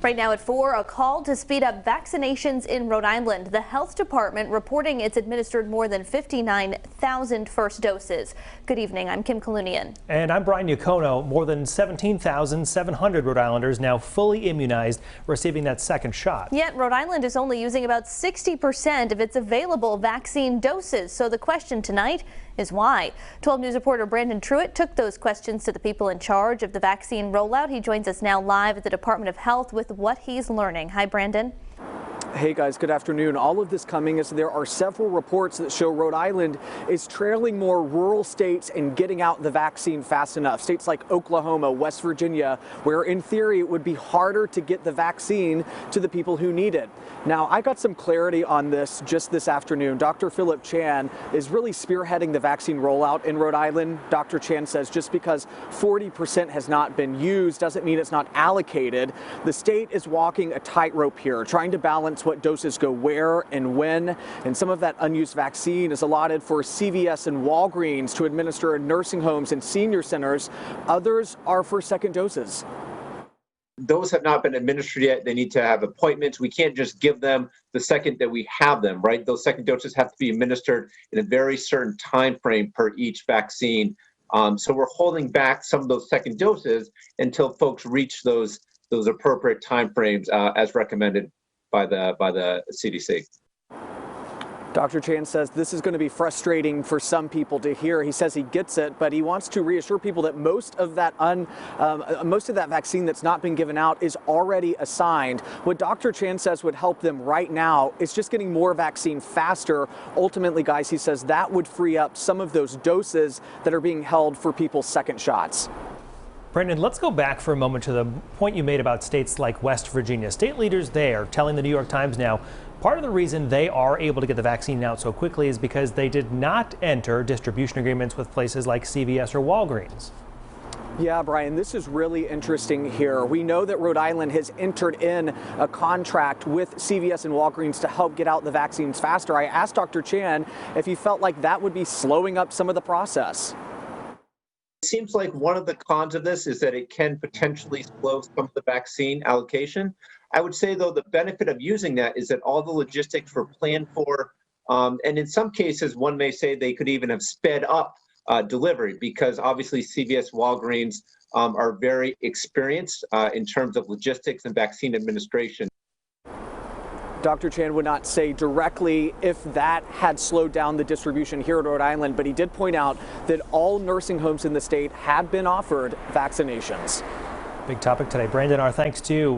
Right now at 4, a call to speed up vaccinations in Rhode Island. The health department reporting it's administered more than 59,000 first doses. Good evening, I'm Kim Kalunian. And I'm Brian Yacono. More than 17,700 Rhode Islanders now fully immunized, receiving that second shot. Yet Rhode Island is only using about 60% of its available vaccine doses. So the question tonight is why? 12 News reporter Brandon Truitt took those questions to the people in charge of the vaccine rollout. He joins us now live at the Department of Health with what he's learning. Hi, Brandon. Hey guys, good afternoon. All of this coming as there are several reports that show Rhode Island is trailing more rural states in getting out the vaccine fast enough. States like Oklahoma, West Virginia, where in theory it would be harder to get the vaccine to the people who need it. Now, I got some clarity on this just this afternoon. Dr. Philip Chan is really spearheading the vaccine rollout in Rhode Island. Dr. Chan says just because 40% has not been used doesn't mean it's not allocated. The state is walking a tightrope here, trying to balance what doses go where and when, and some of that unused vaccine is allotted for CVS and Walgreens to administer in nursing homes and senior centers. Others are for second doses. Those have not been administered yet. They need to have appointments. We can't just give them the second that we have them, right? Those second doses have to be administered in a very certain time frame per each vaccine. So we're holding back some of those second doses until folks reach those appropriate time frames as recommended by the CDC. Dr. Chan says this is going to be frustrating for some people to hear. He says he gets it, but he wants to reassure people that most of that vaccine that's not been given out is already assigned. What Dr. Chan says would help them right now is just getting more vaccine faster. Ultimately, guys, he says that would free up some of those doses that are being held for people's second shots. Brandon, let's go back for a moment to the point you made about states like West Virginia. State leaders there telling the New York Times now part of the reason they are able to get the vaccine out so quickly is because they did not enter distribution agreements with places like CVS or Walgreens. Yeah, Brian, this is really interesting here. We know that Rhode Island has entered in a contract with CVS and Walgreens to help get out the vaccines faster. I asked Dr. Chan if he felt like that would be slowing up some of the process. It seems like one of the cons of this is that it can potentially slow some of the vaccine allocation. I would say, though, the benefit of using that is that all the logistics were planned for, and in some cases, one may say they could even have sped up delivery because obviously CVS, Walgreens are very experienced in terms of logistics and vaccine administration. Dr. Chan would not say directly if that had slowed down the distribution here at Rhode Island, but he did point out that all nursing homes in the state have been offered vaccinations. Big topic today. Brandon, our thanks to you.